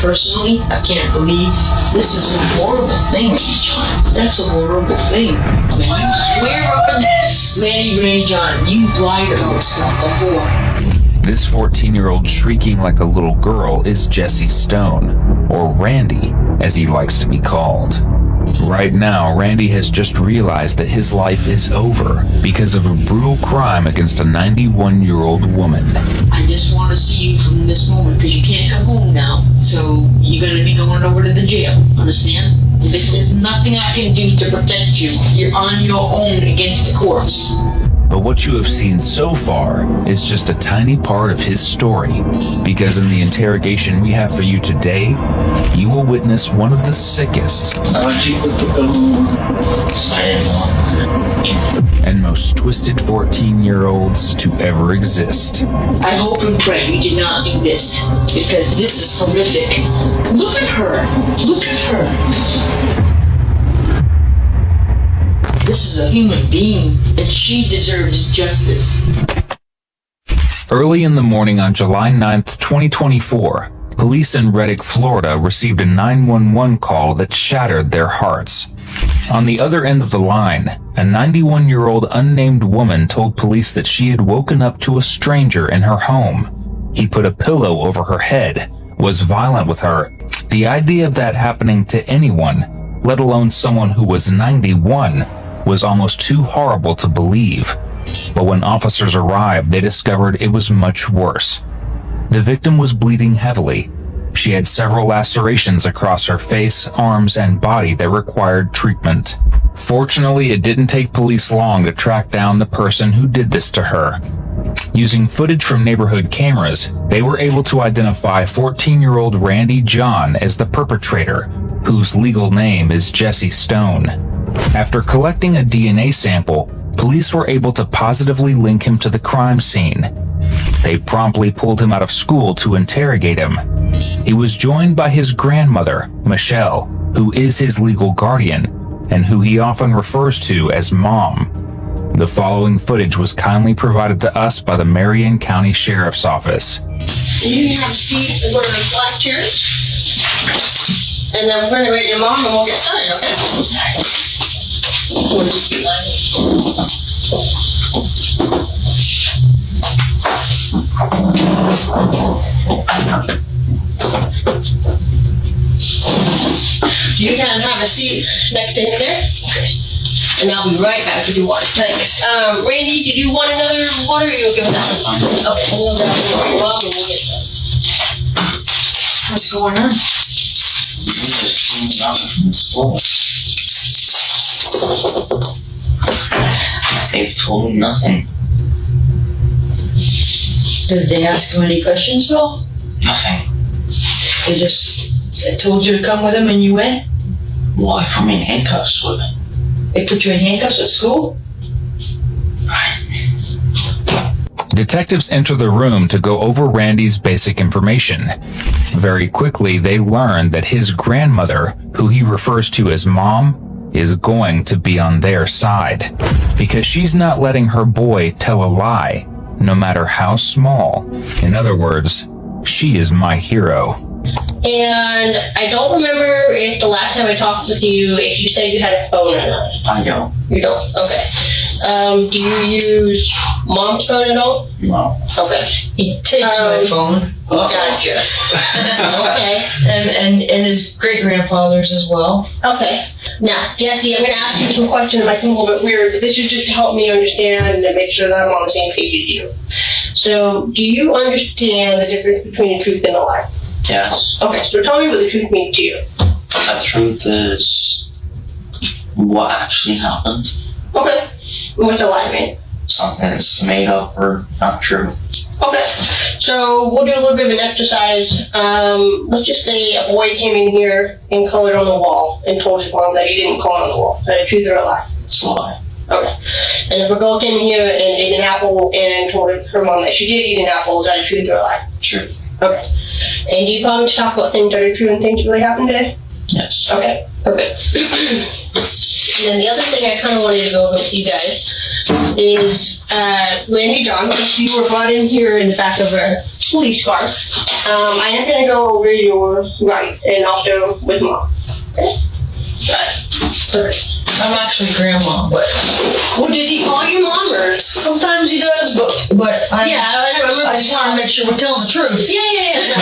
Personally, I can't believe this is a horrible thing, John. That's a horrible thing. I mean, you swear up and Randy John, you've lied about stuff before. This 14-year-old shrieking like a little girl is Jesse Stone, or Randy, as he likes to be called. Right now, Randy has just realized that his life is over because of a brutal crime against a 91-year-old woman. I just want to see you from this moment because you can't come home now. So you're going to be going over to the jail. Understand? There's nothing I can do to protect you. You're on your own against the courts. But what you have seen so far is just a tiny part of his story, because in the interrogation we have for you today, you will witness one of the sickest and most twisted 14-year-olds to ever exist. I hope and pray you did not do this, because this is horrific. Look at her. Look at her. This is a human being, and she deserves justice. Early in the morning on July 9th, 2024, police in Reddick, Florida received a 911 call that shattered their hearts. On the other end of the line, a 91-year-old unnamed woman told police that she had woken up to a stranger in her home. He put a pillow over her head, was violent with her. The idea of that happening to anyone, let alone someone who was 91, was almost too horrible to believe. But when officers arrived, they discovered it was much worse. The victim was bleeding heavily. She had several lacerations across her face, arms, and body that required treatment. Fortunately, it didn't take police long to track down the person who did this to her. Using footage from neighborhood cameras, they were able to identify 14-year-old Randy John as the perpetrator, whose legal name is Jesse Stone. After collecting a DNA sample, police were able to positively link him to the crime scene. They promptly pulled him out of school to interrogate him. He was joined by his grandmother, Michelle, who is his legal guardian, and who he often refers to as Mom. The following footage was kindly provided to us by the Marion County Sheriff's Office. You can have a seat and go to the black chairs. And then we're going to wait your mom and we'll get started, okay? You can have a seat next to him there. Okay. And I'll be right back if you want. Thanks. Randy, did you want another water or you'll give us that one? Okay, we'll go down to your mom and we'll get started. What's going on? They've told me nothing. Did they ask you any questions, Bill? Nothing. They just told you to come with them and you went? Well, I put me in handcuffs with it. They put you in handcuffs at school? Right. Detectives enter the room to go over Randy's basic information. Very quickly, they learn that his grandmother, who he refers to as Mom, is going to be on their side, because she's not letting her boy tell a lie, no matter how small. In other words, she is my hero. And I don't remember if the last time I talked with you, if you said you had a phone or not. I don't. You don't? Okay. Do you use Mom's phone at all? No. Okay. He takes my phone. Gotcha. Okay. And his great-grandfather's as well. Okay. Now, Jesse, I'm going to ask you some questions that might seem a little bit weird. This is just to help me understand and make sure that I'm on the same page as you. So, do you understand the difference between a truth and a lie? Yes. Okay, so tell me what the truth means to you. The truth is what actually happened. Okay. What's a lie mean? Something that's made up or not true. Okay. So we'll do a little bit of an exercise. Let's just say a boy came in here and colored on the wall and told his mom that he didn't color on the wall. Is that a truth or a lie? It's a lie. Okay. And if a girl came in here and ate an apple and told her mom that she did eat an apple, is that a truth or a lie? Truth. Okay. And do you promise to talk about things that are true and things that really happened today? Yes. Okay. Perfect. And then the other thing I kind of wanted to go over with you guys is Randy John. You were brought in here in the back of a police car. I am going to go over your right and also with Mom. Okay? Perfect. I'm actually grandma, but Well, did he call you Mom or? sometimes he does, but I remember. I just want to make sure we're telling the truth. Yeah.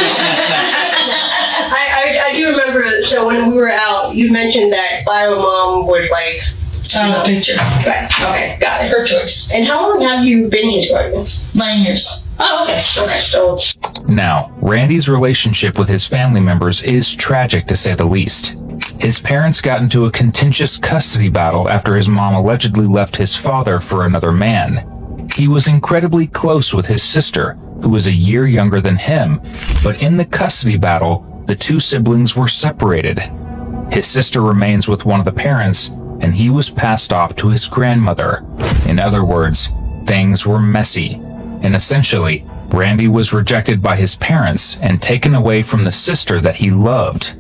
I do remember. So when we were out, you mentioned that Bio Mom was like. On the picture. Right. Okay. Got it. Her choice. And how long have you been his guardian? 9 years. Oh, okay. Okay. So. Now, Randy's relationship with his family members is tragic to say the least. His parents got into a contentious custody battle after his mom allegedly left his father for another man. He was incredibly close with his sister, who was a year younger than him, but in the custody battle, the two siblings were separated. His sister remains with one of the parents, and he was passed off to his grandmother. In other words, things were messy, and essentially, Randy was rejected by his parents and taken away from the sister that he loved,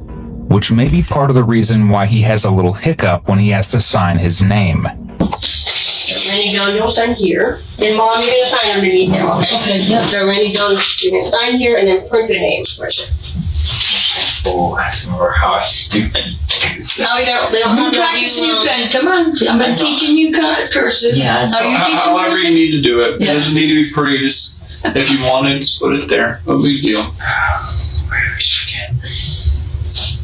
which may be part of the reason why he has a little hiccup when he has to sign his name. Randy John, you'll sign here. And Mom, you're going to sign underneath him, okay? Okay, yep. So Randy John, you're going to sign here and then print your name right there. Oh, I remember how I do it. No, they don't I'm have practicing you, your pen. Come on. I'm been teaching you cursive. Yeah. However you need to do it. It Yeah. doesn't need to be pretty. Just if you want it, just put it there. No big deal. I always forget.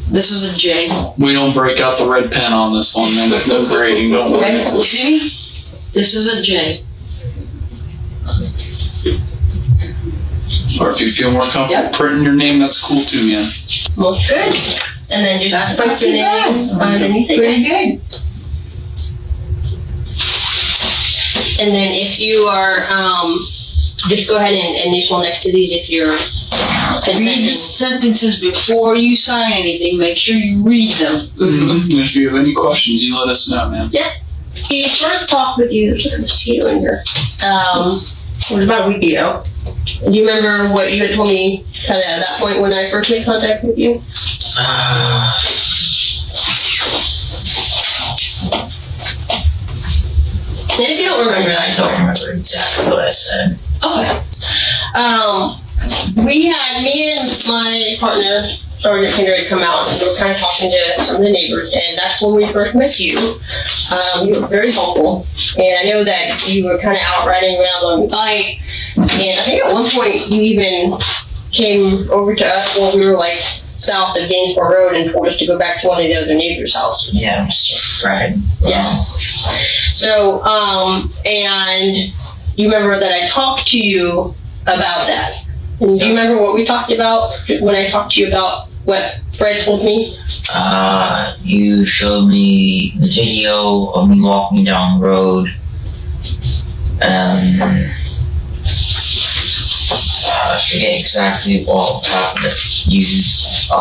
This is a J. We don't break out the red pen on this one, man. There's no grading. Don't Okay, worry. well, see? This is a J. Or if you feel more comfortable Yep. printing your name, that's cool too, man. Looks good. And then just That's print not your too name bad. underneath it. Pretty good. And then if you are, just go ahead and initial next to these if you're Read consenting. the sentences before you sign anything. Make sure you read them. Mhm. And if you have any questions, you let us know, man. He first talked with you, see you in here, it was about a week ago. Do you remember what you had told me kind of at that point when I first made contact with you? And if you don't remember that, I don't remember exactly what I said. okay. Me and my partner, Sergeant Kendrick, come out and we were kind of talking to some of the neighbors, and that's when we first met you. You were very helpful, and I know that you were kind of out riding around on your bike, and I think at one point you even came over to us when we were like south of Gainesboro Road and told us to go back to one of the other neighbors' houses. Yeah, Mr. Fred. Yeah. So, and you remember that I talked to you about that. And do you remember what we talked about when I talked to you about what Fred told me? You showed me the video of me walking down the road, and I forget exactly what happened. You,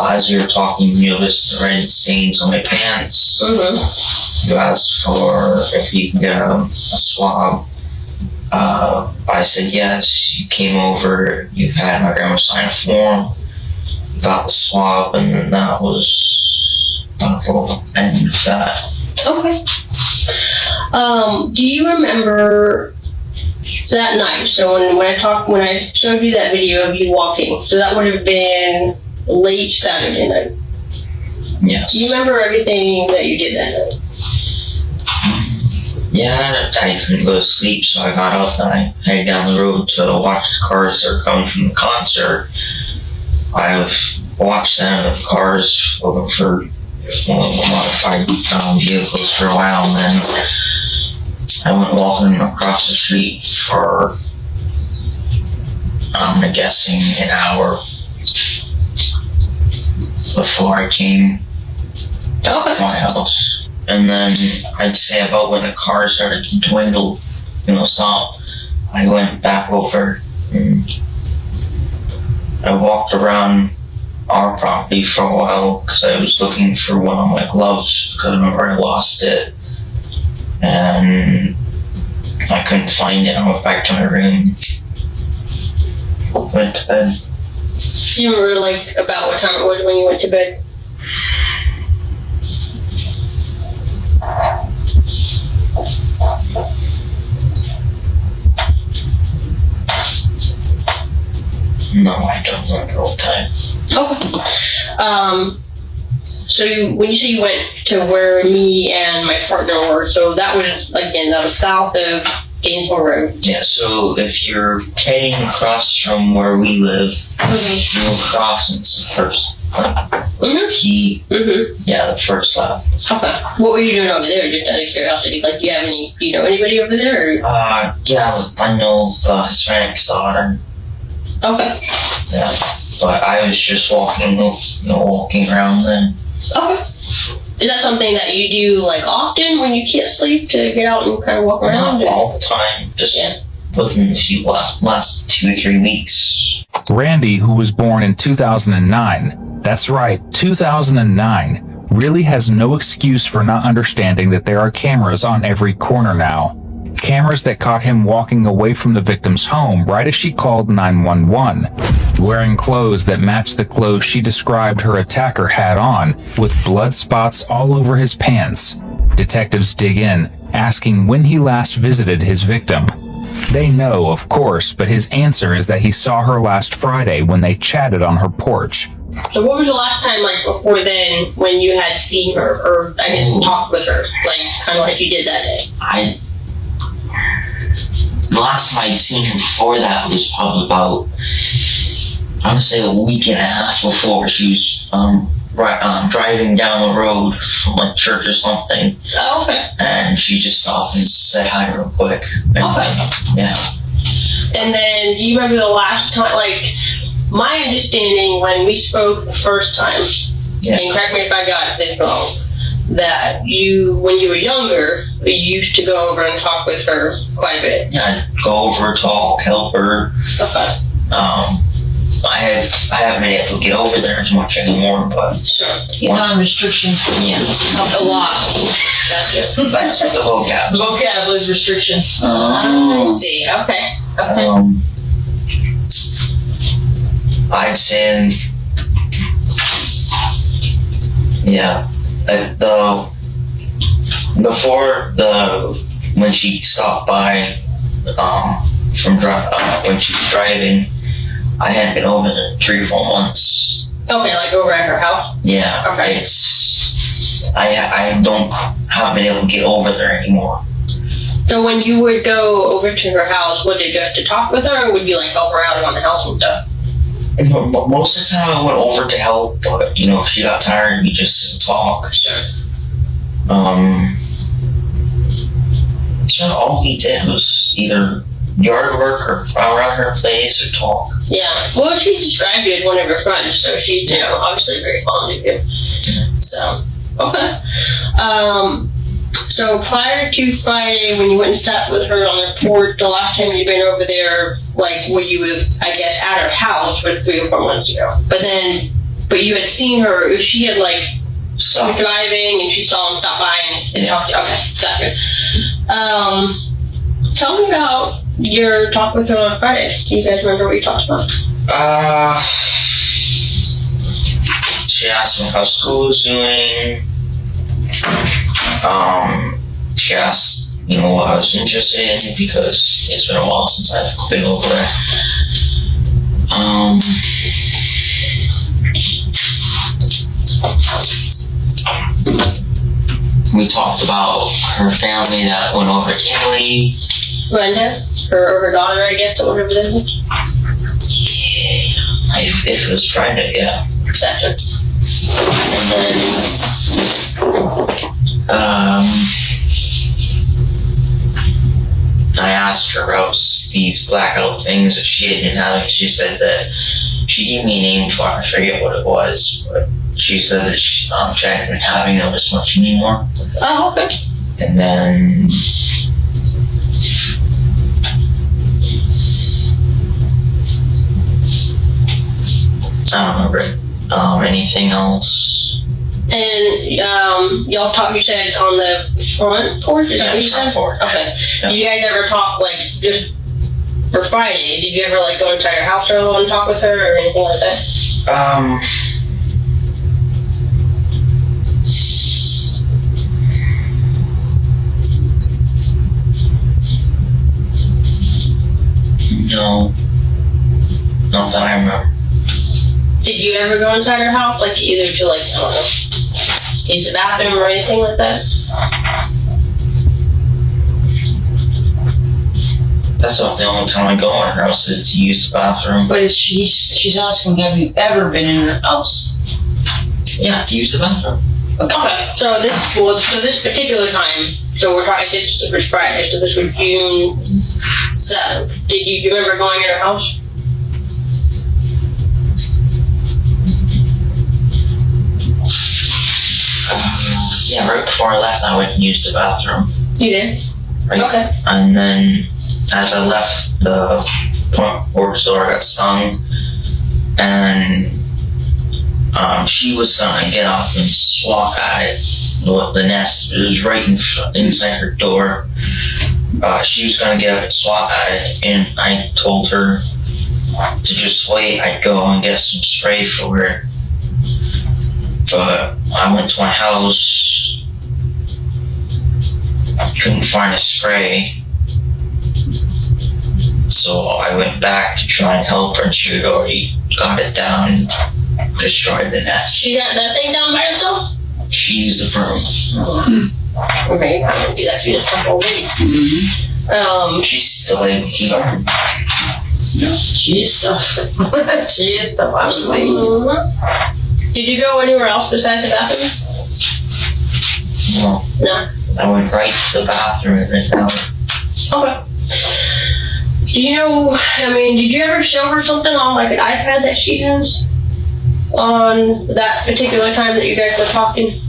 as you were talking, you noticed the red stains on my pants. Mm-hmm. You asked for if you can get a swab. I said yes. You came over, you had my grandma sign a form, you got the swab, and then that was the end of that. Okay. Do you remember that night? So when I showed you that video of you walking, so that would have been late Saturday night. Yes. Do you remember everything that you did that night? Yeah, I couldn't go to sleep, so I got up and I headed down the road to watch the cars that were coming from the concert. I've watched them, the cars, looking for modified vehicles for a while, and then I went walking across the street for, I'm guessing, an hour before I came to my house. And then I'd say about when the car started to dwindle, stop, I went back over and I walked around our property for a while because I was looking for one of my gloves because I remember I lost it. And I couldn't find it. I went back to my room, went to bed. Do you remember like about what time it was when you went to bed? No, I don't remember all the time. Okay. So when you say you went to where me and my partner were, so that was, again, that was south of Gainesville Road. Yeah, so if you're heading across from where we live, you'll cross and it's the first, the first lap. Okay. What were you doing over there, just out of curiosity? Like, do you know anybody over there? Or? Yeah, I know the Hispanic's daughter. Okay. Yeah, but I was just walking around then. Okay. Is that something that you do, like, often when you can't sleep, to get out and kind of walk around? Not all the time, just within a few last 2 or 3 weeks. Randy, who was born in 2009, that's right, 2009, really has no excuse for not understanding that there are cameras on every corner now. Cameras that caught him walking away from the victim's home right as she called 911, wearing clothes that matched the clothes she described her attacker had on, with blood spots all over his pants. Detectives dig in, asking when he last visited his victim. They know, of course, but his answer is that he saw her last Friday when they chatted on her porch. So what was the last time, like, before then, when you had seen her, or, I guess, talked with her, like, kind of like you did that day? The last time I'd seen her before that was probably about, I would say, a week and a half before. She was driving down the road from like church or something. Oh, okay. And she just stopped and said hi real quick. Okay. Yeah. And then, do you remember the last time, like, my understanding when we spoke the first time, and correct me if I got this wrong, that you, when you were younger, you used to go over and talk with her quite a bit. Yeah, I'd go over, talk, help her. Okay. I haven't been able to get over there as much anymore, but Sure. He's on restriction. yeah, A lot. Gotcha. that's the vocab. Vocab is restriction. I see. Okay. Okay. I'd say, yeah, when she stopped by, when she was driving, I hadn't been over there 3 or 4 months. Okay, like over at her house? Yeah. Okay. I haven't been able to get over there anymore. So when you would go over to her house, would it just to talk with her, or would you, like, help her out around the house and stuff? And most of the time I went over to help, but, if she got tired, we just talk. Sure. So all we did was either yard work or around her place or talk. Yeah. Well, she described you as one of her friends, so she's, obviously very fond of you. So, okay. So prior to Friday, when you went and sat with her on her porch, the last time you'd been over there, like, when you was, I guess, at her house was 3 or 4 months ago. But you had seen her, if she had, like, So was driving and she saw him stop by and talk to you. Okay, gotcha. Tell me about your talk with her on Friday. Do you guys remember what you talked about? she asked me how school was doing. She asked, what I was interested in because it's been a while since I've been over there. We talked about her family that went over to Italy. Brenda? Her daughter, I guess, that went over there? Yeah, if it was Brenda, yeah. Gotcha. And then, I asked her about these blackout things that she had been having. She said that she gave me a name for it. I forget what it was, but she said that she hadn't been having them as much anymore. Oh, okay. And then I don't remember anything else. And y'all talk, you said, on the front porch? Is that what you said? Front porch. Okay. Yeah. Did you guys ever talk, like, just for Friday? Did you ever, like, go inside her house or and talk with her or anything like that? No. Not that I remember. ever go inside her house? Like, either to, like, I don't know, use the bathroom or anything like that? That's not the only time I go in her house is to use the bathroom. But she's asking, have you ever been in her house? Yeah, to use the bathroom. Okay, so this particular time, so we're talking, this was Friday, so this was June 7th. Do you remember going in her house? Yeah, right before I left, I went and used the bathroom. You did? Right? Okay. And then, as I left the front porch door, I got stung, and she was gonna get up and swat at it. The nest, it was right inside her door. She was gonna get up and swat at it, and I told her to just wait. I'd go and get some spray for her. But I went to my house, couldn't find a spray, so I went back to try and help her, and she had already got it down and destroyed the nest. She got that thing down by herself? She used the broom. Okay, I don't do that. She just took away. She's still able to learn. She is tough. She is tough, I'm amazed. Did you go anywhere else besides the bathroom? No, No. I went right to the bathroom and then down. Okay. Do you know, I mean, did you ever show her something on like an iPad that she has on that particular time that you guys were talking?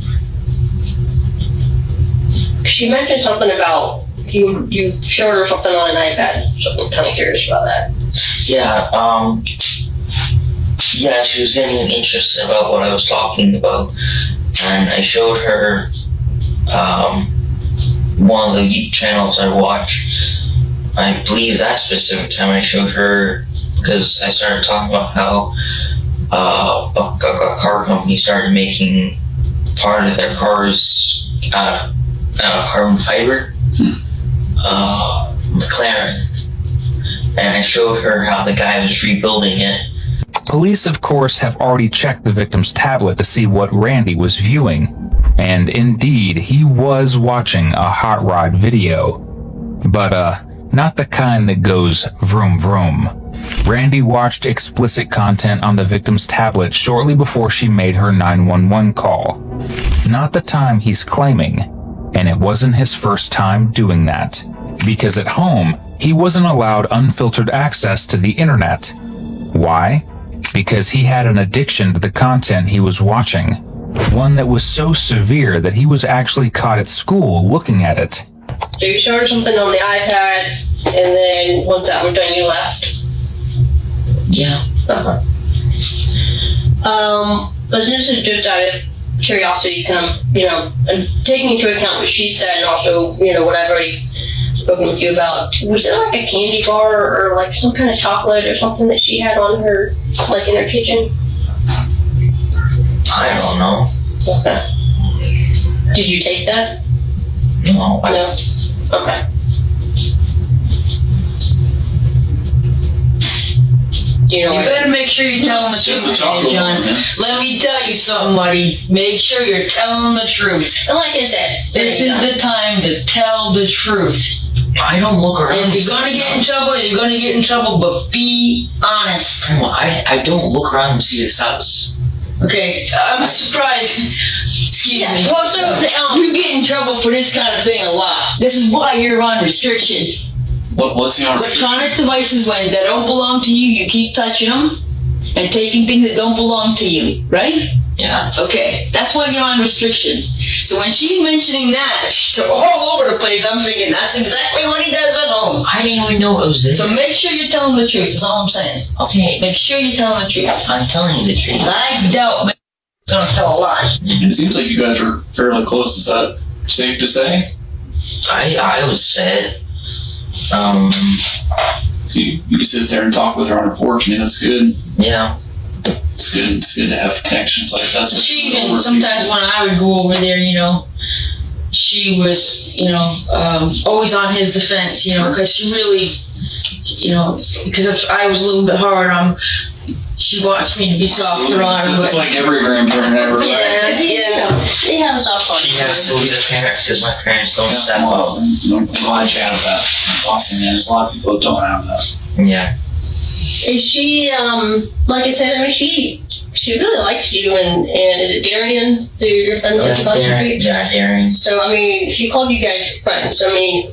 She mentioned something about you showed her something on an iPad, so I'm kind of curious about that. Yeah, she was getting interested about what I was talking about, and I showed her one of the channels I watch. I believe that specific time I showed her, because I started talking about how a car company started making part of their cars out of carbon fiber, McLaren, and I showed her how the guy was rebuilding it. Police, of course, have already checked the victim's tablet to see what Randy was viewing, and indeed, he was watching a hot rod video. But, not the kind that goes vroom vroom. Randy watched explicit content on the victim's tablet shortly before she made her 911 call. Not the time he's claiming, and it wasn't his first time doing that. Because at home, he wasn't allowed unfiltered access to the internet. Why? Because he had an addiction to the content he was watching. One that was so severe that he was actually caught at school looking at it. So you showed her something on the iPad, and then once that was done, you left? Yeah. Uh-huh. But this is just out of curiosity, kind of, and taking into account what she said, and also, what I've already spoken with you about. Was there like a candy bar or like some kind of chocolate or something that she had on her, like in her kitchen? I don't know. Okay. Did you take that? No. No? Okay. You better make sure you're telling the truth, John. Let me tell you something, buddy. Make sure you're telling the truth. And like I said, This is the time to tell the truth. I don't look around. If you're gonna get in trouble, you're gonna get in trouble, but be honest. I don't look around and see this house. Okay, I'm surprised. Excuse me. Well, so, You get in trouble for this kind of thing a lot. This is why you're on restriction. What's the on? Electronic devices that don't belong to you, you keep touching them and taking things that don't belong to you, right? Yeah. Okay, that's why you're on restriction. So when she's mentioning that to all over the place, I'm thinking that's exactly what he does at home. I didn't even know it was there. So make sure you're telling the truth, that's all I'm saying. Okay. Make sure you're telling the truth. I'm telling you the truth. I doubt he's gonna tell a lie. It seems like you guys are fairly close. Is that safe to say? I was sad. So you sit there and talk with her on her porch. I mean, that's good. Yeah. It's good. It's good to have connections like that. She even, sometimes when I would go over there, she was, always on his defense, because she really, because if I was a little bit hard on she wants me to be softer on her. It's like every grandparent ever. Yeah, they have a soft spot. She has to be the parent because my parents don't step up. I'm glad you have that. That's awesome, man. There's a lot of people that don't have that. Yeah. Is she, like I said, I mean, she really likes you, and is it Darian, your friend across the street? Yeah, Darian. So, I mean, she called you guys friends. So, I mean,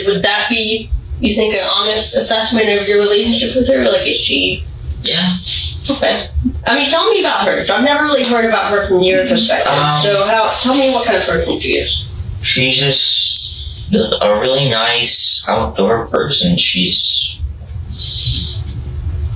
would that be, you think, an honest assessment of your relationship with her? Like, is she... Yeah. Okay. I mean, tell me about her. So I've never really heard about her from your perspective. Tell me what kind of person she is. She's just a really nice outdoor person.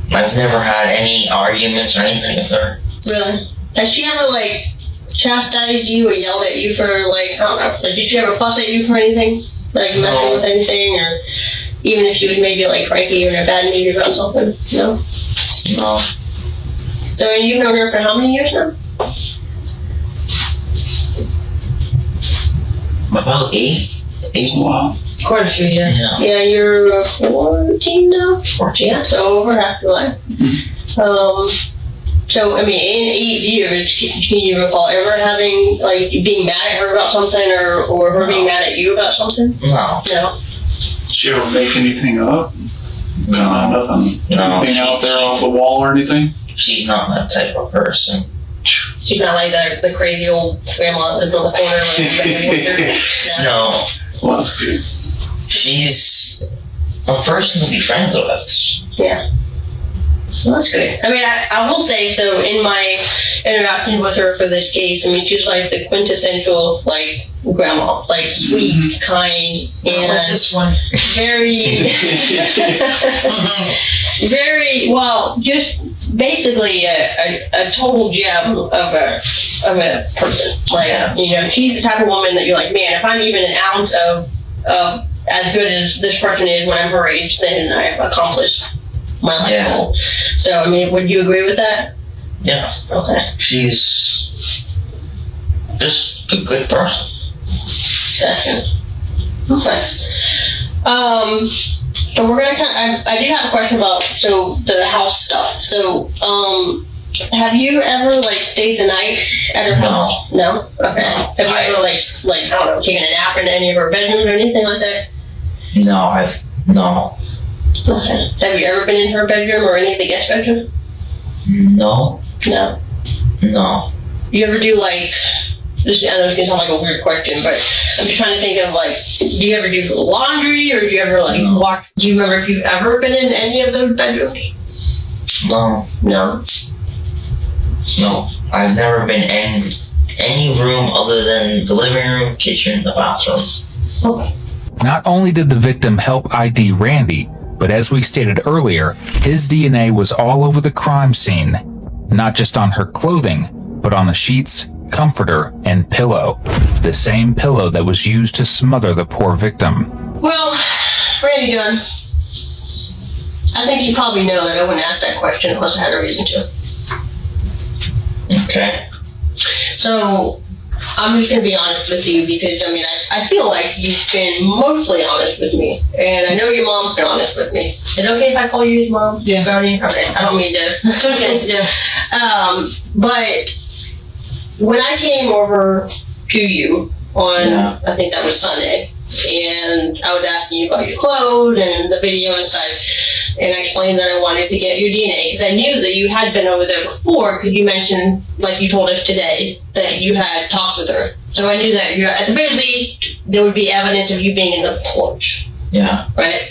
I've never had any arguments or anything with her. Really? Has she ever, like, chastised you or yelled at you for, like, I don't know, like, did she ever fuss at you for anything? Like, messing with anything? Or even if she was maybe, like, cranky or in a bad mood about something? No? No. So you've known her for how many years now? About 8. Wow. Quite a few, yeah. Yeah. Yeah, you're 14 now? 14. Yeah, so over half your life. So, I mean, in 8 years, can you recall ever having, like, being mad at her about something or her being mad at you about something? No. No? Did she ever make anything up? No. Nothing. No. Anything out there off the wall or anything? She's not that type of person. She's not like the crazy old grandma that lived on the corner when everybody lived there? No. Well, that's good. She's a person to be friends with. Yeah. Well, that's good. I mean, I will say, so in my interaction with her for this case, I mean, she's like the quintessential, like, grandma. Like, sweet, kind, and Like this one. very, very, well, just basically a total gem of a person. Like, you know, she's the type of woman that you're like, man, if I'm even an ounce of as good as this person is when I'm her age, then I've accomplished my life goal. So, I mean, would you agree with that? Yeah. Okay. She's just a good person. Gotcha. Okay. So we're gonna I do have a question about, so, the house stuff. So, have you ever, like, stayed the night at her house? No? Okay. Have you ever, like, I don't know, taken a nap in any of her bedrooms or anything like that? No. Okay. Have you ever been in her bedroom or any of the guest bedrooms? No. No. No. You ever do, like, this, I know it's gonna sound like a weird question, but I'm just trying to think of, like, do you ever do laundry, or do you ever, like, walk? Do you remember if you've ever been in any of those bedrooms? No. No. No. I've never been in any room other than the living room, kitchen, the bathroom. Okay. Not only did the victim help ID Randy, but as we stated earlier, his DNA was all over the crime scene. Not just on her clothing, but on the sheets, comforter, and pillow. The same pillow that was used to smother the poor victim. Well, Randy Gunn, I think you probably know that I wouldn't ask that question unless I had a reason to. Okay. So, I'm just going to be honest with you because, I mean, I feel like you've been mostly honest with me. And I know your mom's been honest with me. Is it okay if I call you his mom? Yeah. Brownie? Okay, I don't mean to. It's okay. Yeah. But when I came over to you on, I think that was Sunday, and I was asking you about your clothes and the video and such, and I explained that I wanted to get your DNA because I knew that you had been over there before because you mentioned, like you told us today, that you had talked with her. So I knew that at the very least there would be evidence of you being in the porch. Yeah. Right?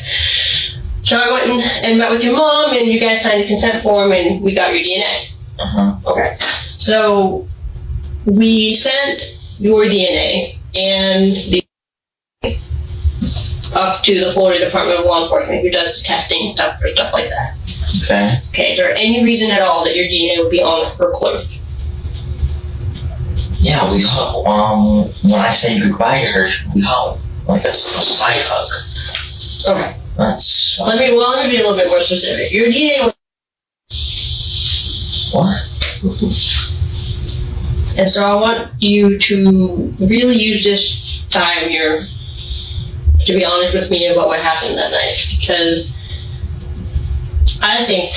So I went and met with your mom, and you guys signed a consent form, and we got your DNA. Uh-huh. Okay. So we sent your DNA and up to the Florida Department of Law Enforcement, who does testing stuff for stuff like that. Okay. Okay, is there any reason at all that your DNA would be on her clothes? Yeah, we hug. When I said goodbye to her, we hug. Like a side hug. Okay. That's... Let me be a little bit more specific. Your DNA was... What? And so I want you to really use this time here to be honest with me about what happened that night, because I think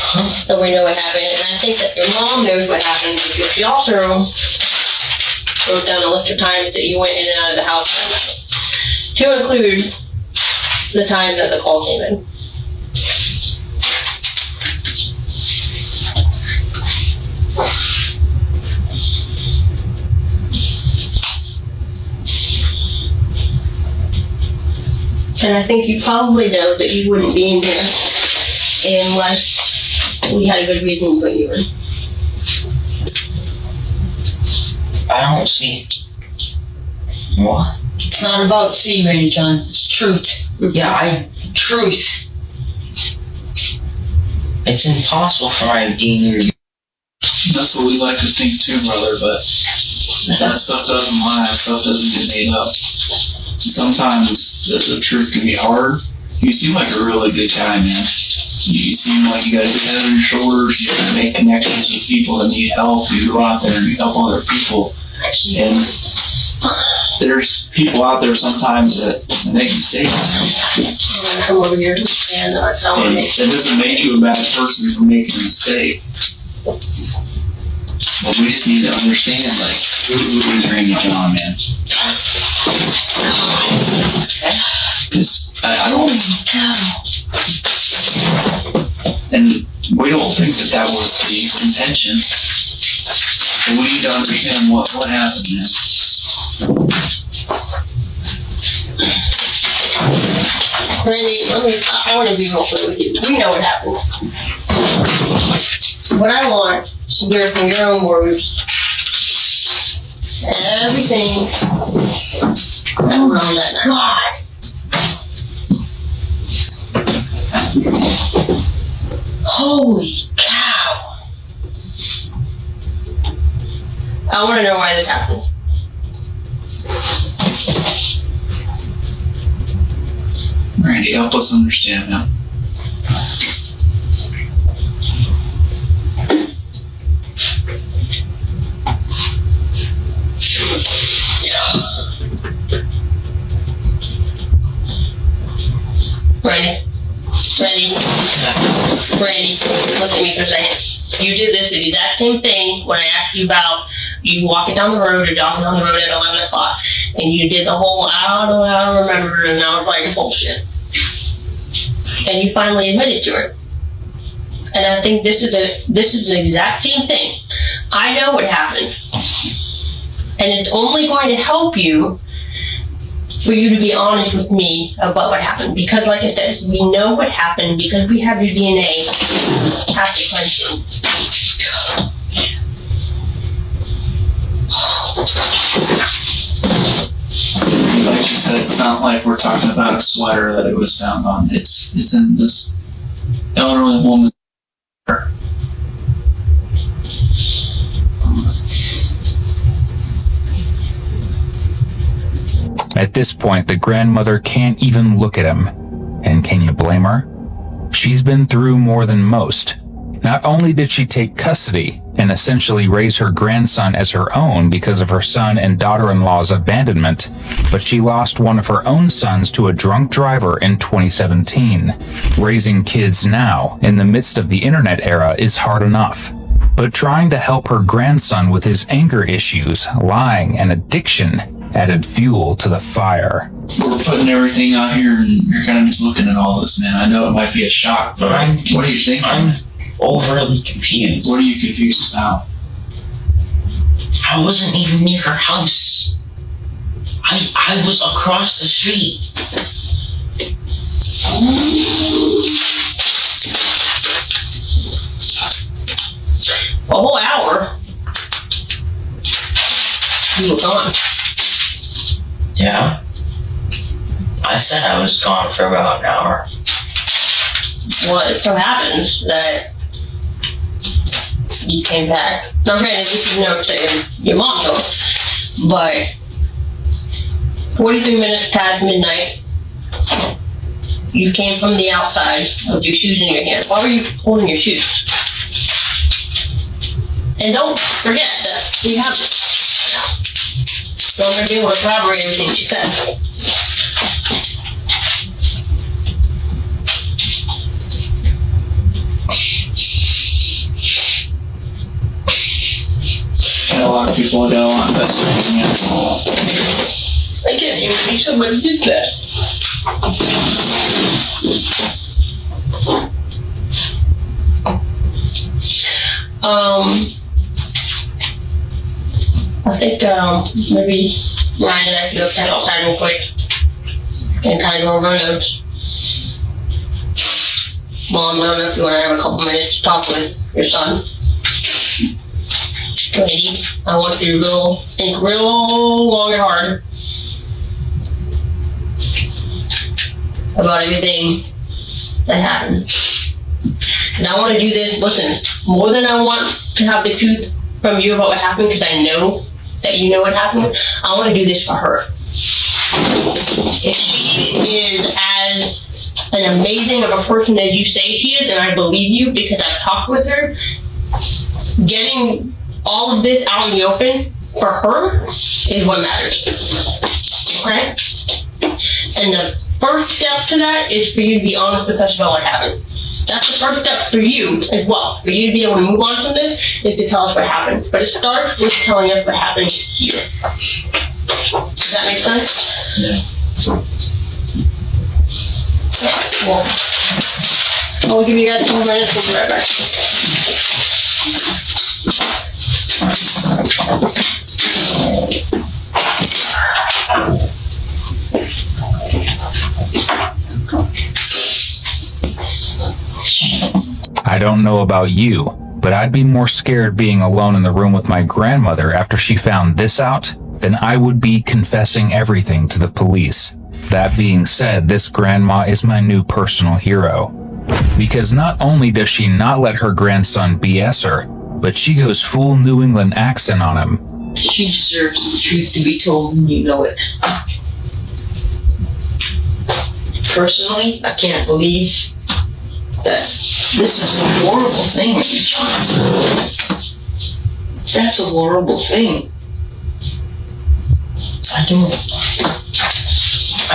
that we know what happened, and I think that your mom knows what happened because she also wrote down a list of times that you went in and out of the house that night, to include the time that the call came in. And I think you probably know that you wouldn't be in here unless we had a good reason to put you in. I don't see. What? It's not about seeing, Randy John. It's truth. Yeah, truth. It's impossible for my dean to. That's what we like to think too, brother, but that stuff doesn't lie, that stuff doesn't get made up. Sometimes the truth can be hard. You seem like a really good guy, man. You seem like you got a good head on your shoulders, you gotta make connections with people that need help, you go out there and you help other people. And there's people out there sometimes that make mistakes. I'm gonna come over here and tell And me. it doesn't make you a bad person for making a mistake. But we just need to understand, like, who is Randy John, man? Because I don't. And we don't think that was the intention. But we need to understand what happened, man. Randy, I want to be real clear with you. We know what happened. What I want is to hear from your own words everything that went on that night. Holy cow. I want to know why this happened. Randy, help us understand that. Randy, look at me for a second. You did this exact same thing when I asked you about you walking down the road or jogging down the road at 11 o'clock. And you did the whole, I don't remember, and I was like, bullshit. And you finally admitted to it. And I think this is the exact same thing. I know what happened. And it's only going to help you for you to be honest with me about what happened. Because like I said, we know what happened because we have your DNA at the crime scene. Like you said, it's not like we're talking about a sweater that it was found on. It's in this elderly woman. At this point, the grandmother can't even look at him. And can you blame her? She's been through more than most. Not only did she take custody and essentially raise her grandson as her own because of her son and daughter-in-law's abandonment, but she lost one of her own sons to a drunk driver in 2017. Raising kids now, in the midst of the internet era, is hard enough. But trying to help her grandson with his anger issues, lying, and addiction added fuel to the fire. We're putting everything out here and you're kind of just looking at all this, man. I know it might be a shock, but what do you think? I'm overly confused. What are you confused about? I wasn't even near her house. I was across the street. A whole hour. You were gone. Yeah. I said I was gone for about an hour. Well, it so happens that you came back. Now, granted, this is no to your mom, though, but 43 minutes past midnight, you came from the outside with your shoes in your hand. Why were you holding your shoes? And don't forget that we have it. So I'm going to be able to corroborate everything she said. a lot of people do on investigating it. I can't even believe somebody did that. I think maybe Ryan and I can go kind of outside real quick and kind of go over our notes. Mom, I don't know if you want to have a couple minutes to talk with your son. Lady, I want you to think real long and hard about everything that happened. And I want to do this, listen, more than I want to have the truth from you about what happened, because I know that you know what happened, I want to do this for her. If she is as an amazing of a person as you say she is, and I believe you because I've talked with her, getting all of this out in the open for her is what matters. Okay? And the first step to that is for you to be honest with us about what happened. That's the first step for you as well. For you to be able to move on from this is to tell us what happened. But it starts with telling us what happened here. Does that make sense? Yeah. Well, I'll give you guys 2 minutes. We'll be right back. I don't know about you, but I'd be more scared being alone in the room with my grandmother after she found this out than I would be confessing everything to the police. That being said, this grandma is my new personal hero. Because not only does she not let her grandson BS her, but she goes full New England accent on him. She deserves the truth to be told, and you know it. Personally, I can't believe that this is a horrible thing, John. That's a horrible thing. I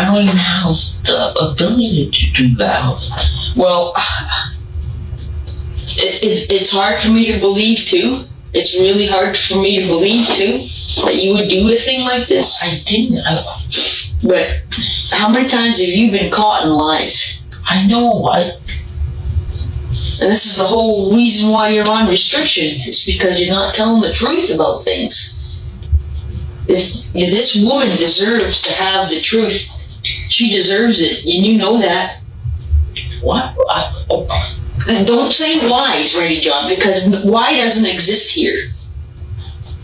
don't even have the ability to do that. Well, it's hard for me to believe too. It's really hard for me to believe too that you would do a thing like this. I didn't. But how many times have you been caught in lies? I know. And this is the whole reason why you're on restriction. It's because you're not telling the truth about things. This woman deserves to have the truth. She deserves it, and you know that. What? And don't say whys, Randy John, because why doesn't exist here.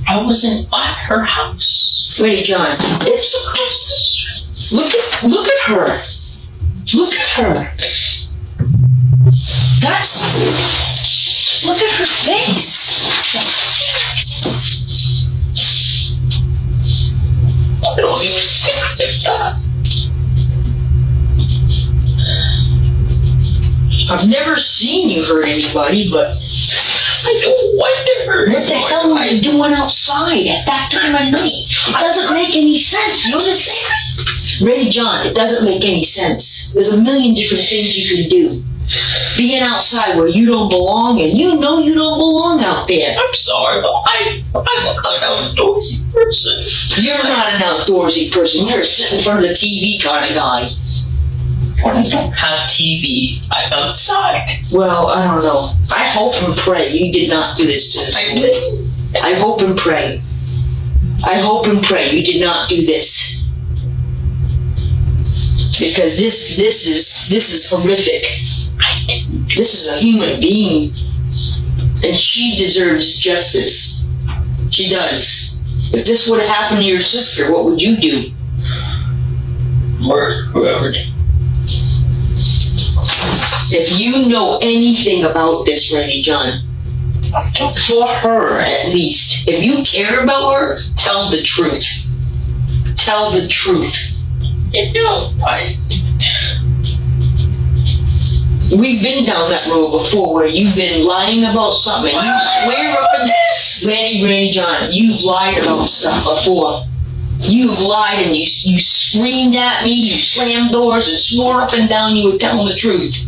I wasn't at her house. Randy John, it's across the street. Look at her. Look at her. Look at her face. I don't even think that. I've never seen you hurt anybody, but I don't want to hurt. what the hell are you doing outside at that time of night? It doesn't make any sense. You understand? Randy John, it doesn't make any sense. There's a million different things you can do. Being outside where you don't belong, and you know you don't belong out there. I'm sorry, but I'm an outdoorsy person. You're not an outdoorsy person. You're a sit in front of the TV kind of guy. When I don't have TV, I'm outside. Well, I don't know. I hope and pray you did not do this to us. I didn't. I hope and pray. I hope and pray you did not do this. Because this is horrific. This is a human being. And she deserves justice. She does. If this would have happened to your sister, what would you do? Murder whoever did. If you know anything about this, Randy John, for her at least, if you care about her, tell the truth. Tell the truth. You know, We've been down that road before where you've been lying about something. You swear up and Randy John, you've lied about stuff before. You've lied and you screamed at me, you slammed doors and swore up and down you were telling the truth.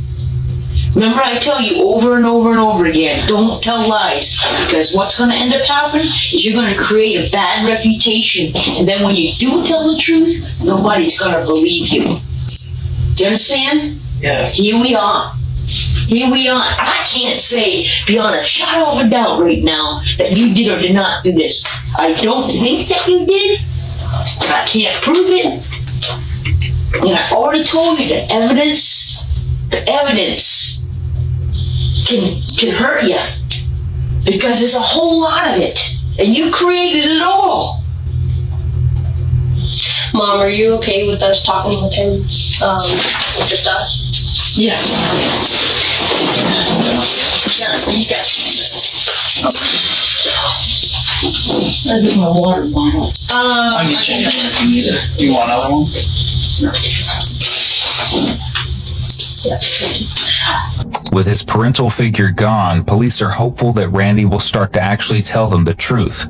Remember, I tell you over and over and over again, don't tell lies. Because what's going to end up happening is you're going to create a bad reputation. And then when you do tell the truth, nobody's going to believe you. Do you understand? Yeah. Here we are. Here we are. I can't say beyond a shadow of a doubt right now that you did or did not do this. I don't think that you did, but I can't prove it. And I already told you that evidence can hurt you because there's a whole lot of it, and you created it all. Mom, are you okay with us talking with him? With just us? Yeah. You got I get my water bottle. I'll get you another if you need it. Do you want another one? With his parental figure gone, police are hopeful that Randy will start to actually tell them the truth,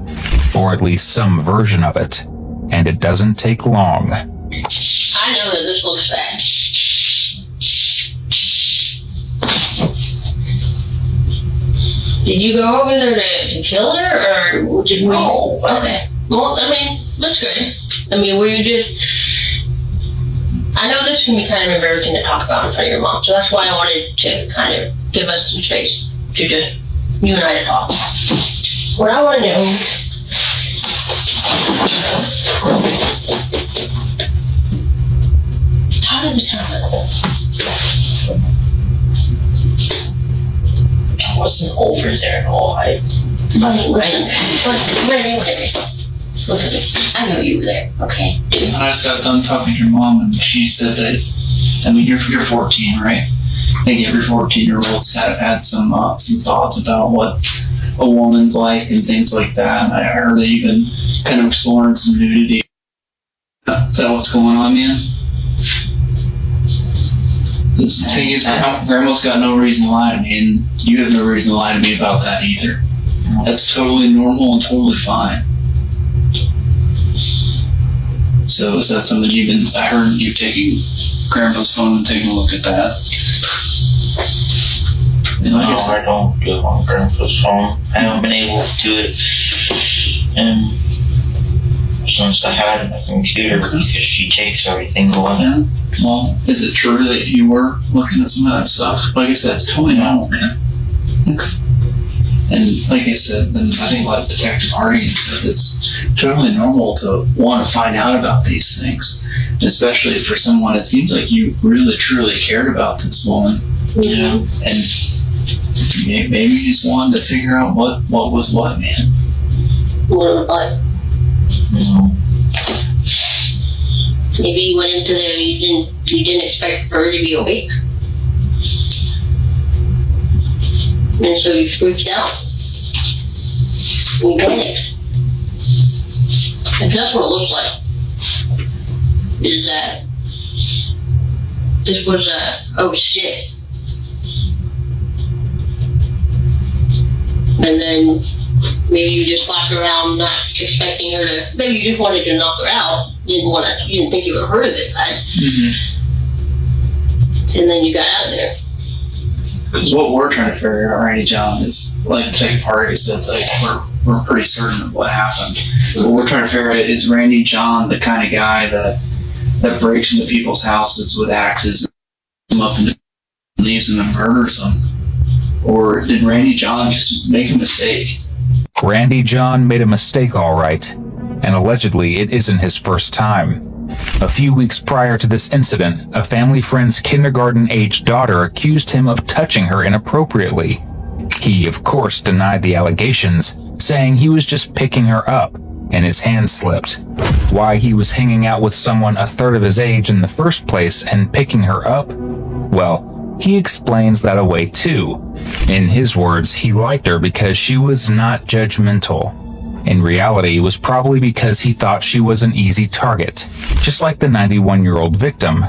or at least some version of it. And it doesn't take long. I know that this looks bad. Did you go over there to kill her, or did we? No. Okay. Well, I mean, that's good. I mean, were you just... I know this can be kind of embarrassing to talk about in front of your mom, so that's why I wanted to kind of give us some space to just, you and I to talk. What I want to know... How did this happen? I wasn't over there at all. Randy, look at me. Look at me. I know you were there, okay? I just got done talking to your mom, and she said that, I mean, you're 14, right? I think every 14-year-old's kind of had some thoughts about what a woman's like and things like that. And I heard that you've been kind of exploring some nudity. Is that what's going on, man? The thing is, Grandma's got no reason to lie to me, and you have no reason to lie to me about that either. That's totally normal and totally fine. So is that something I heard you taking Grandpa's phone and taking a look at that? And like No, I don't do it on Grandpa's phone. I haven't been able to do it since I had my computer because she takes everything away. Yeah. Well, is it true that you were looking at some of that stuff? Like I said, it's totally normal, man. Okay. And like I said, then I think like Detective Harding said, it's totally normal to want to find out about these things, especially for someone. It seems like you really truly cared about this woman. Yeah. And maybe you just wanted to figure out what was what, man. What like? No. Maybe you went into there and you didn't expect her to be awake. And so you freaked out. You panicked. And that's what it looks like. Is that this was oh shit. And then maybe you just flopped around not expecting her to, maybe you just wanted to knock her out. You didn't think you would hurt her this bad. Mm-hmm. And then you got out of there. Because what we're trying to figure out, Randy John, is like the second part is that like we're pretty certain of what happened. What we're trying to figure out is Randy John the kind of guy that breaks into people's houses with axes, and them up and leaves them and murders them, or did Randy John just make a mistake? Randy John made a mistake, all right, and allegedly it isn't his first time. A few weeks prior to this incident, a family friend's kindergarten-aged daughter accused him of touching her inappropriately. He, of course, denied the allegations, saying he was just picking her up, and his hand slipped. Why he was hanging out with someone a third of his age in the first place and picking her up? Well, he explains that away too. In his words, he liked her because she was not judgmental. In reality, it was probably because he thought she was an easy target, just like the 91-year-old victim.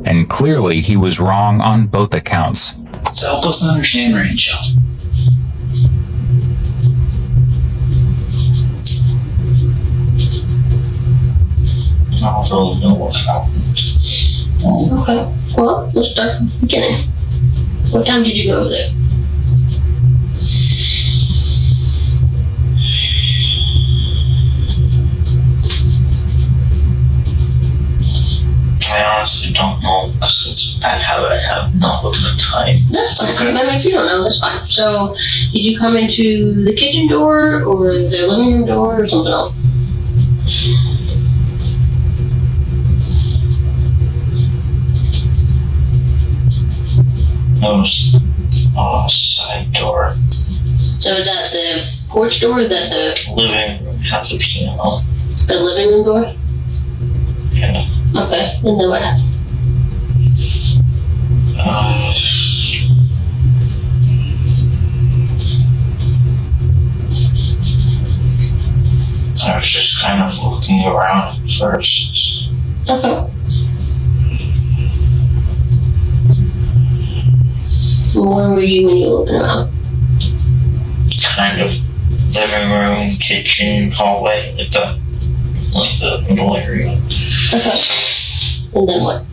And clearly, he was wrong on both accounts. So help us understand, Randy John. I don't really know what happened. Okay, well, let's start from the beginning. What time did you go there? I honestly don't know because it's a bad habit I have not looking at time. That's fine. I mean, if you don't know, that's fine. So, did you come into the kitchen door, or the living room door, or something else? That was side door. So, is that the porch door, or is that the Living room has the piano. the living room door? Yeah. Okay, and then what happened? I was just kind of looking around at first. Okay. Where were you when you were looking around? Kind of living room, kitchen, hallway, like the middle area. Okay. And then what?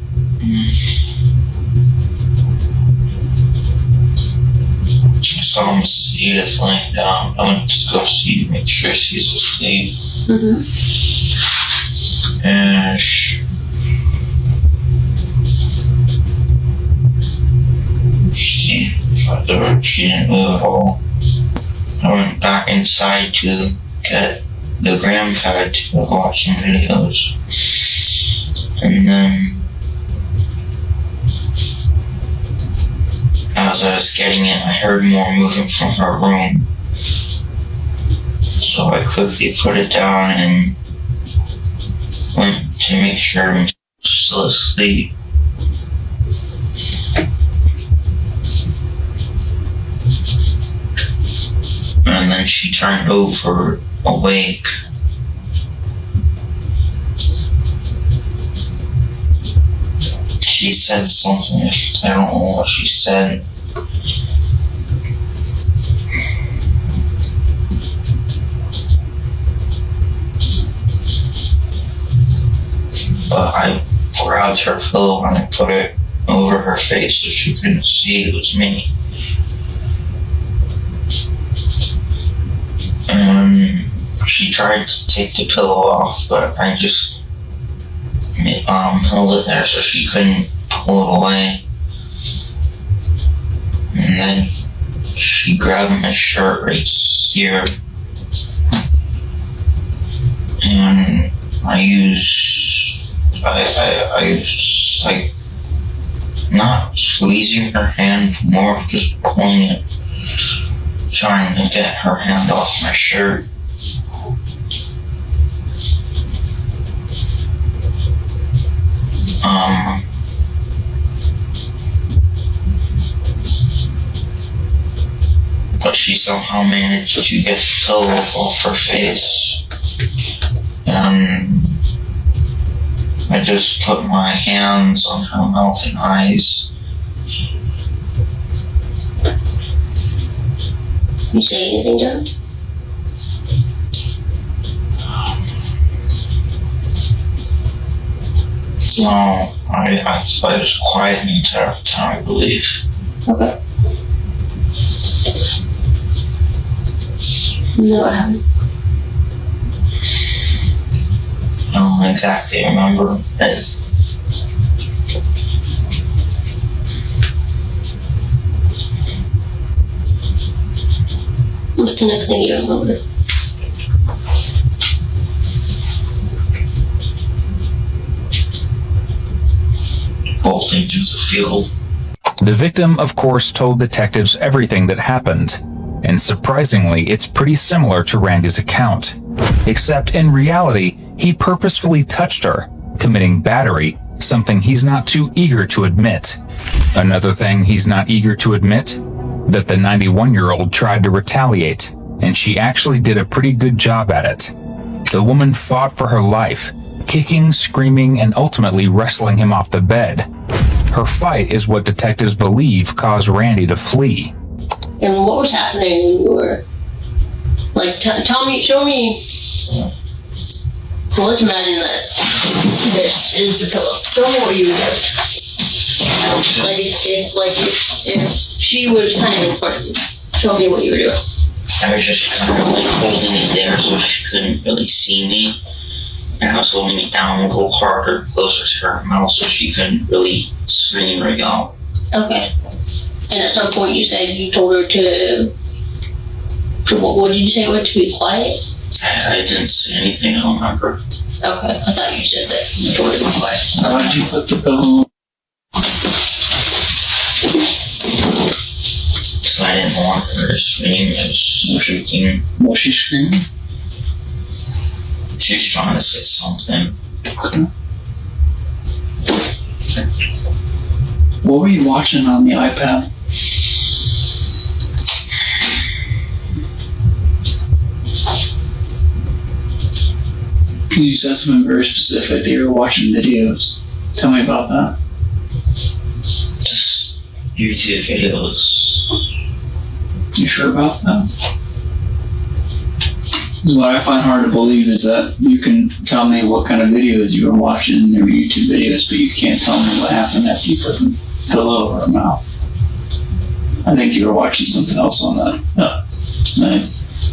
I saw Mercedes laying down. I went to go see to make sure she's asleep. Mm-hmm. And she didn't move at all. I went back inside to get the grandpa to watch some videos. And then as I was getting it, I heard more movement from her room. So I quickly put it down and went to make sure I'm still asleep. And then she turned over awake. She said something. I don't know what she said. But I grabbed her pillow and I put it over her face so she couldn't see it was me. And she tried to take the pillow off, but I just held it there so she couldn't pull it away. And then she grabbed my shirt right here. And I used like not squeezing her hand, more just pulling it, trying to get her hand off my shirt. But she somehow managed to get the pillow off her face. And I just put my hands on her mouth and eyes. You say anything to her? No, I thought it was quiet the entire time, I believe. Okay. No, what happened? I don't exactly remember it. What's the next thing you remember? Bolting through the field. The victim, of course, told detectives everything that happened. And surprisingly, it's pretty similar to Randy's account. Except in reality, he purposefully touched her, committing battery, something he's not too eager to admit. Another thing he's not eager to admit? That the 91-year-old tried to retaliate, and she actually did a pretty good job at it. The woman fought for her life, kicking, screaming, and ultimately wrestling him off the bed. Her fight is what detectives believe caused Randy to flee. And what was happening when you were, like, tell me, show me. Well, let's imagine that this is the pillow. Show me what you would do. Like, if she was kind of in front of you. Show me what you were doing. I was just kind of like holding it there so she couldn't really see me. And I was holding it down a little harder, closer to her mouth so she couldn't really scream or yell. Okay. And at some point you said you told her to what did you say? What, to be quiet? I didn't say anything, I don't remember. Okay, I thought you said that you told her to be quiet. Why did you put the pillow? So I didn't want her to scream, I was just shaking. Was she screaming? She was trying to say something. What were you watching on the iPad? You said something very specific that you were watching videos. Tell me about that. Just YouTube videos. You sure about that? What I find hard to believe is that you can tell me what kind of videos you were watching in your YouTube videos, but you can't tell me what happened after you put the pillow over her mouth. I think you were watching something else on that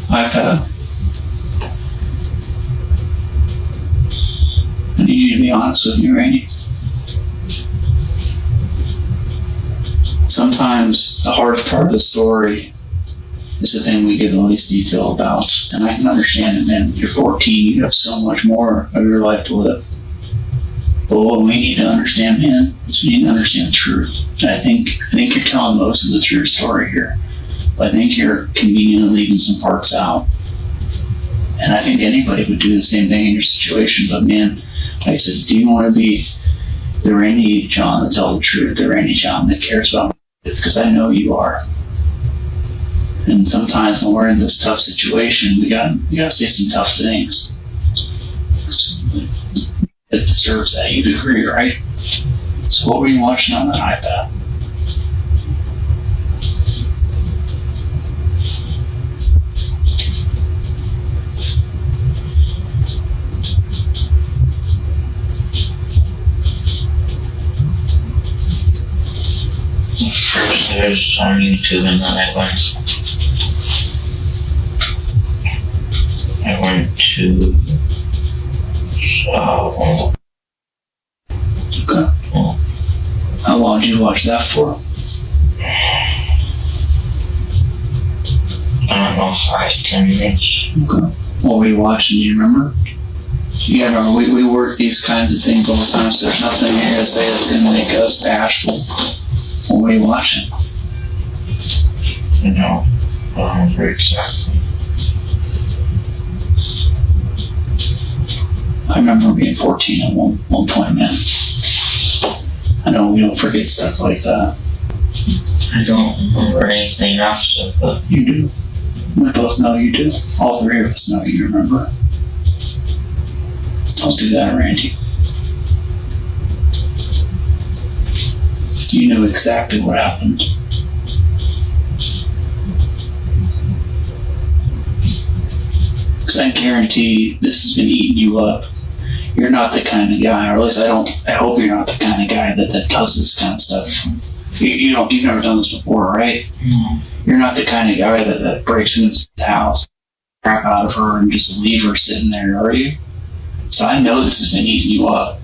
iPad. I need you to be honest with me, Randy. Sometimes the hardest part of the story is the thing we give the least detail about. And I can understand it, man. You're 14, you have so much more of your life to live. But what we need to understand, man, is we need to understand the truth. And I think you're telling most of the true story here. But I think you're conveniently leaving some parts out. And I think anybody would do the same thing in your situation. But man, like I said, do you want to be the Randy John that tells the truth, the Randy John that cares about it? Because I know you are. And sometimes when we're in this tough situation, we gotta say some tough things. It deserves that. You'd agree, right? So what were you watching on that iPad? First I was on YouTube and then I went to Okay. How long did you watch that for? I don't know, 5-10 minutes. Okay. What were you watching? Do you remember? You gotta remember, we work these kinds of things all the time, so there's nothing you're gonna say that's gonna make us bashful. What were you watching? No, I don't remember exactly. I remember being 14 at one point, man. I know we don't forget stuff like that. I don't remember anything after, but You do. We both know you do. All three of us know you remember. Don't do that, Randy. You knew exactly what happened. Because I guarantee this has been eating you up. You're not the kind of guy, or at least I hope you're not the kind of guy that does this kind of stuff. You've never done this before, right? no. You're not the kind of guy that breaks into the house, crap out of her, and just leave her sitting there, are you? So I know this has been eating you up.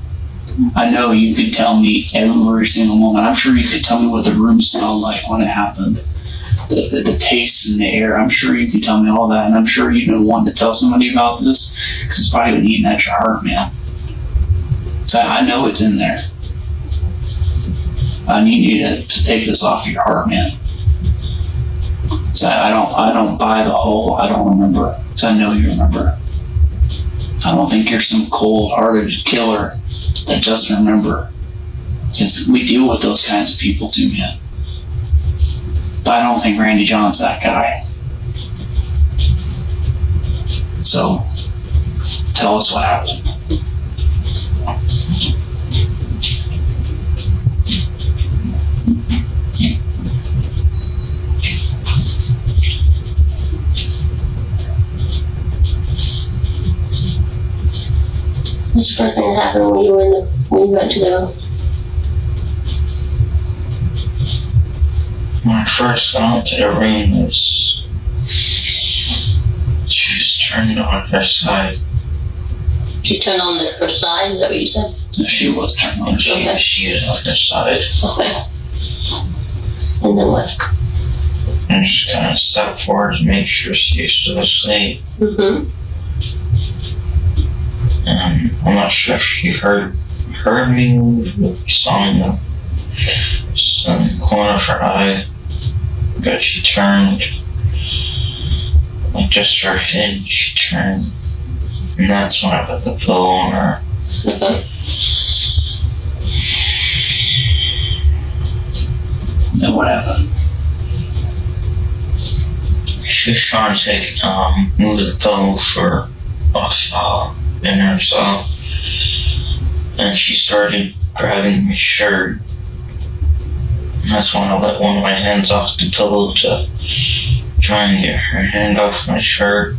I know you can tell me every single moment. I'm sure you can tell me what the room smelled like when it happened. The taste in the air. I'm sure you can tell me all that. And I'm sure you've been wanting to tell somebody about this because it's probably been eating at your heart, man. So I know it's in there. I need you to take this off your heart, man. So I don't buy the whole I don't remember. So I know you remember. I don't think you're some cold-hearted killer that doesn't remember. Because we deal with those kinds of people too, man. But I don't think Randy John's that guy. So, tell us what happened. What's the first thing that happened when you got into the room? When I first got into the room, she was turned on her side. She turned on her side, is that what you said? She was turned on. She was on her side. Okay. And then what? And she kind of stepped forward to make sure she was still asleep. Mm-hmm. And I'm not sure if she heard me move, but saw in the corner of her eye. But she turned, like just her head, she turned. And that's when I put the pillow on her. Okay. Then what happened? She was trying to move the pillow for off in herself. And she started grabbing my shirt. And that's when I let one of my hands off the pillow to try and get her hand off my shirt.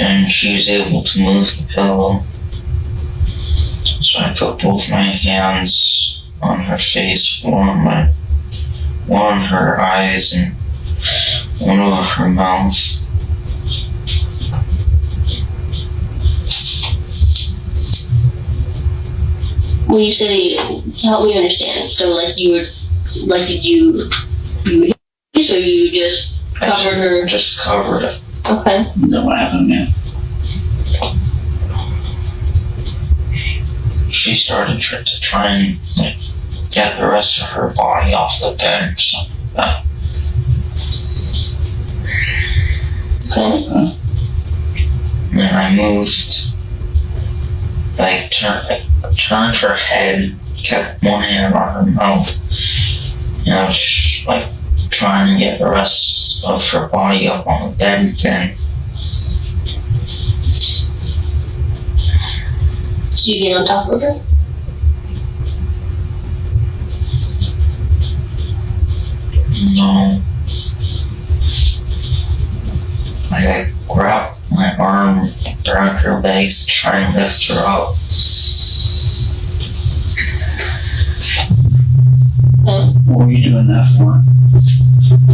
And she was able to move the pillow. So I put both my hands on her face, one on her eyes and one over her mouth. When you say, help me understand. So, like, did you hit this, or you just covered her? Just covered it. Okay. And then what happened, man? She started to try and get the rest of her body off the bed or something like that. Okay. Then I moved, turned her head, kept one hand on her mouth, and I was trying to get the rest of her body up on the bed again. Did you get on top of her? No. I grabbed my arm around her legs to try and lift her up. Okay. What were you doing that for?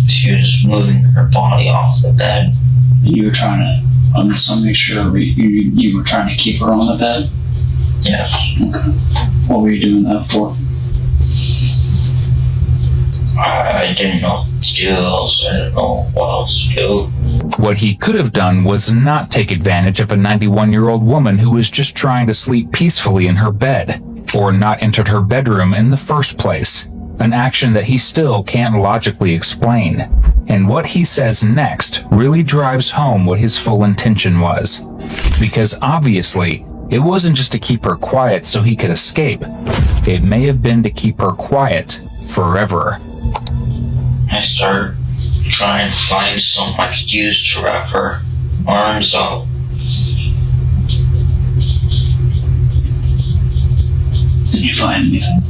She was moving her body off the bed. You were trying to, I just want to make sure you were trying to keep her on the bed? Yeah. Okay. What were you doing that for? I didn't know what to do else. I didn't know what else to do. What he could have done was not take advantage of a 91-year-old woman who was just trying to sleep peacefully in her bed, or not entered her bedroom in the first place, an action that he still can't logically explain. And what he says next really drives home what his full intention was. Because obviously, it wasn't just to keep her quiet so he could escape. It may have been to keep her quiet forever. I started trying to find something I could use to wrap her arms up. Did you find anything?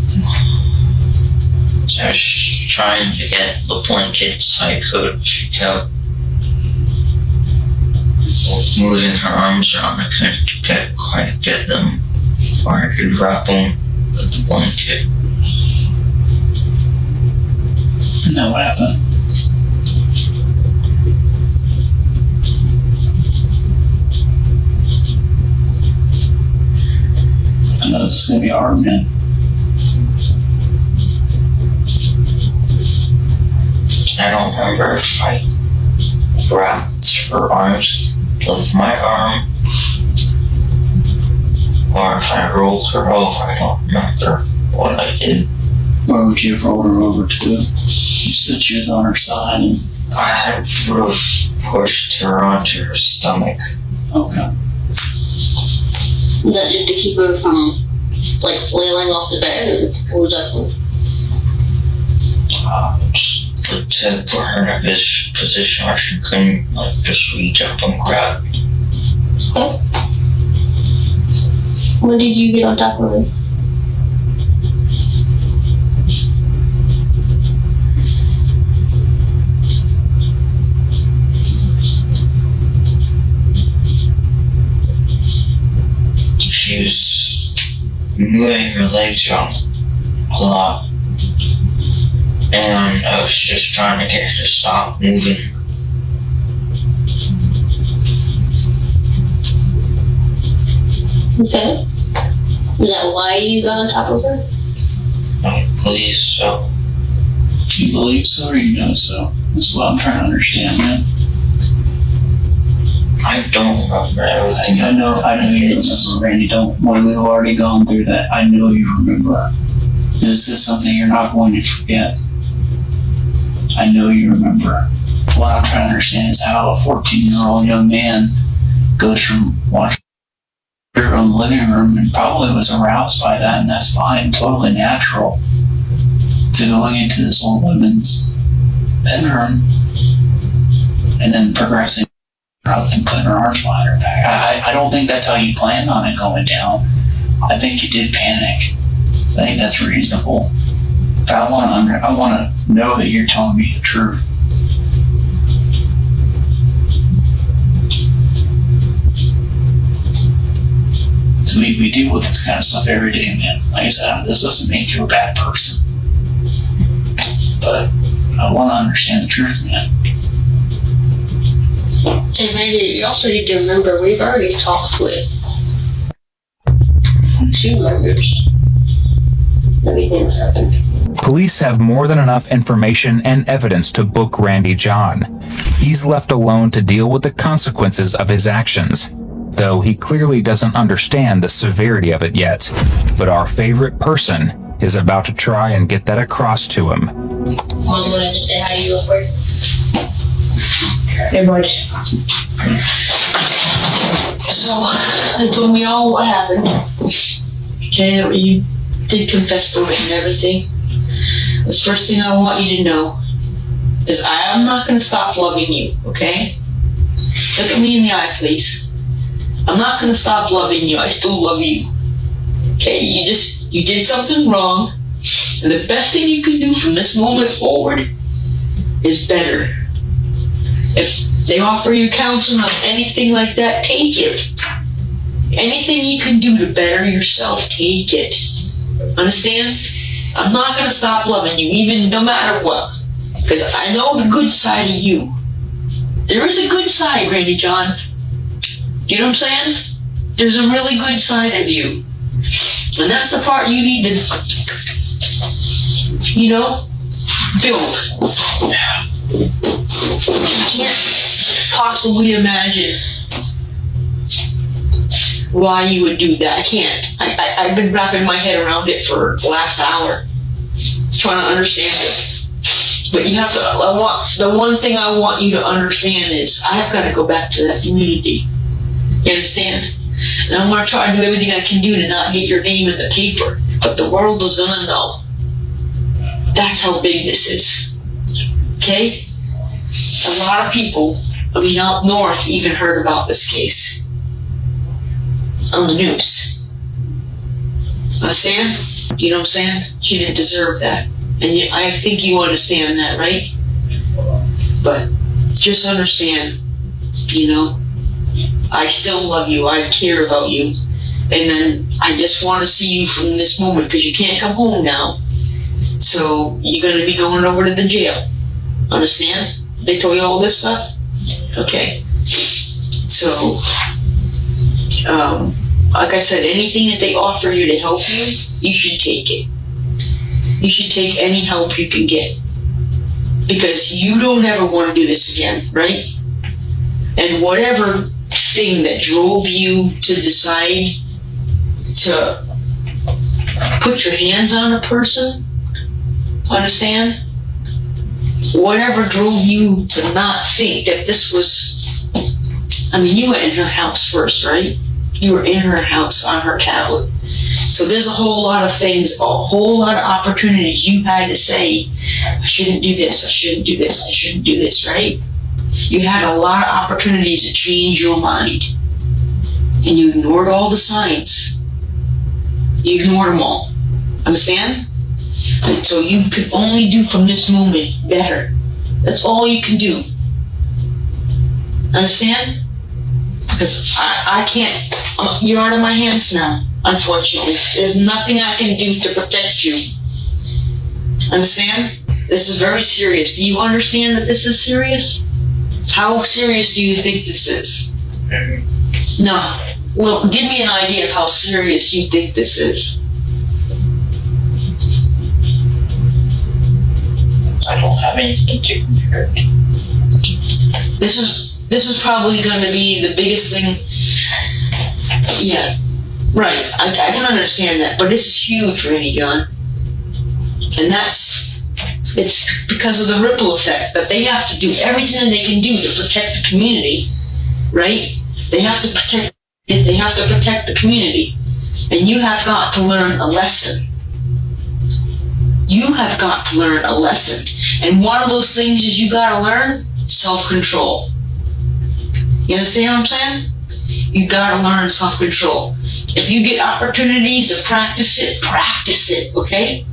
I was trying to get the blankets I could. She kept moving her arms around. I couldn't quite get them, or I could wrap them with the blanket. And then what happened? I know this is going to be hard, man. I don't remember if I wrapped her arms with my arm or if I rolled her over. I don't remember what I did. Where would you have rolled her over to? You said she was on her side and... I would have pushed her onto her stomach. Okay. Was that just to keep her from, flailing off the bed, or was that for? Just to put her in a position where she couldn't, just reach up and grab me. Okay. When did you get on top of her? She was moving her legs around a lot. And I was just trying to get her to stop moving. Okay. Is that why you got on top of her? I believe so. You believe so or you know so? That's what I'm trying to understand, man. I don't remember everything. I know you remember, Randy. We've already gone through that. I know you remember. This is something you're not going to forget. I know you remember. What I'm trying to understand is how a 14-year-old young man goes from watching her in the living room and probably was aroused by that, and that's fine, totally natural, to going into this old woman's bedroom and then progressing up and putting her arms behind her back. I don't think that's how you planned on it going down. I think you did panic. I think that's reasonable. But I want to know that you're telling me the truth. So we deal with this kind of stuff every day, man. Like I said, this doesn't make you a bad person. But I want to understand the truth, man. And Randy, you also need to remember we've already talked with 2 members. Everything that happened. Police have more than enough information and evidence to book Randy John. He's left alone to deal with the consequences of his actions, though he clearly doesn't understand the severity of it yet. But our favorite person is about to try and get that across to him. Mom wanted to say hi to you real quick. Hey, bud. So, they told me all what happened. Okay, that you did confess to it and everything. The first thing I want you to know is I am not going to stop loving you, okay? Look at me in the eye, please. I'm not going to stop loving you. I still love you. Okay, you did something wrong. And the best thing you can do from this moment forward is better. If they offer you counseling or anything like that, take it. Anything you can do to better yourself, take it. Understand? I'm not going to stop loving you, even no matter what. Because I know the good side of you. There is a good side, Randy John. You know what I'm saying? There's a really good side of you. And that's the part you need to, build. You can't possibly imagine why you would do that. I can't. I've been wrapping my head around it for the last hour, trying to understand it. But you have to, the one thing I want you to understand is I've got to go back to that community. You understand? And I'm going to try to do everything I can do to not get your name in the paper. But the world is going to know. That's how big this is. Okay? A lot of people, out north even heard about this case. On the news. Understand? You know what I'm saying? She didn't deserve that. And I think you understand that, right? But just understand, I still love you. I care about you. And then I just want to see you from this moment because you can't come home now. So you're going to be going over to the jail. Understand? They told you all this stuff? Okay. So, like I said, anything that they offer you to help you, you should take it. You should take any help you can get. Because you don't ever want to do this again, right? And whatever thing that drove you to decide to put your hands on a person, understand? Whatever drove you to not think that this was, you went in her house first, right? You were in her house on her tablet. So there's a whole lot of things, a whole lot of opportunities you had to say, I shouldn't do this, I shouldn't do this, I shouldn't do this, right? You had a lot of opportunities to change your mind. And you ignored all the signs. You ignored them all. Understand? And so you can only do from this moment better. That's all you can do. Understand? Because I can't, you're out of my hands now, unfortunately. There's nothing I can do to protect you. Understand? This is very serious. Do you understand that this is serious? How serious do you think this is? No. Well, give me an idea of how serious you think this is. I don't have anything to compare it. This is probably going to be the biggest thing. Yeah, right. I can understand that, but this is huge, Randy John. And it's because of the ripple effect that they have to do everything they can do to protect the community, right? They have to protect the community. And you have got to learn a lesson. You have got to learn a lesson. And one of those things is you got to learn self-control. You understand what I'm saying? You got to learn self-control. If you get opportunities to practice it, okay?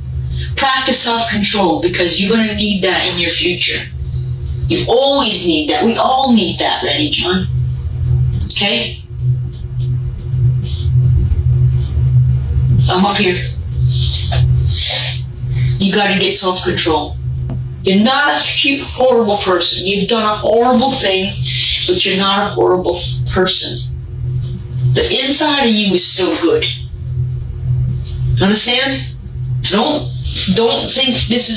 Practice self-control, because you're going to need that in your future. You always need that. We all need that, Randy John. Okay? I'm up here. You got to get self-control. You're not a horrible person. You've done a horrible thing, but you're not a horrible person. The inside of you is still good. Understand? Don't think this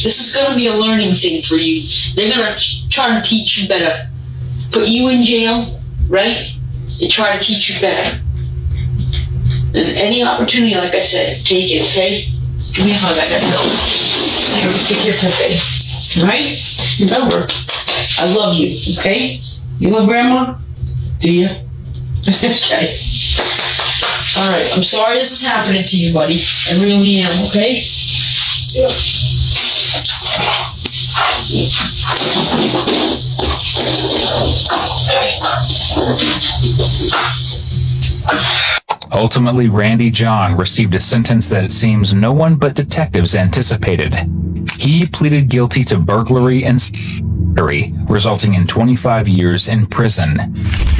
is going to be a learning thing for you. They're going to try to teach you better. Put you in jail, right? And try to teach you better. And any opportunity, like I said, take it, okay? Give me a hug, I gotta go. I gotta take your Pepe. Alright? Remember, I love you, okay? You love Grandma? Do you? Okay. Alright, I'm sorry this is happening to you, buddy. I really am, okay? Yeah. Ultimately, Randy John received a sentence that it seems no one but detectives anticipated. He pleaded guilty to burglary and battery, resulting in 25 years in prison.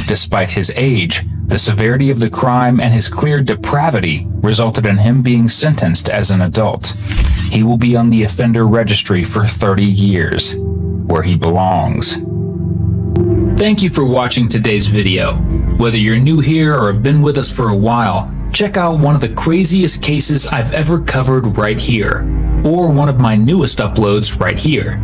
Despite his age, the severity of the crime and his clear depravity resulted in him being sentenced as an adult. He will be on the offender registry for 30 years, where he belongs. Thank you for watching today's video. Whether you're new here or have been with us for a while, check out one of the craziest cases I've ever covered right here, or one of my newest uploads right here.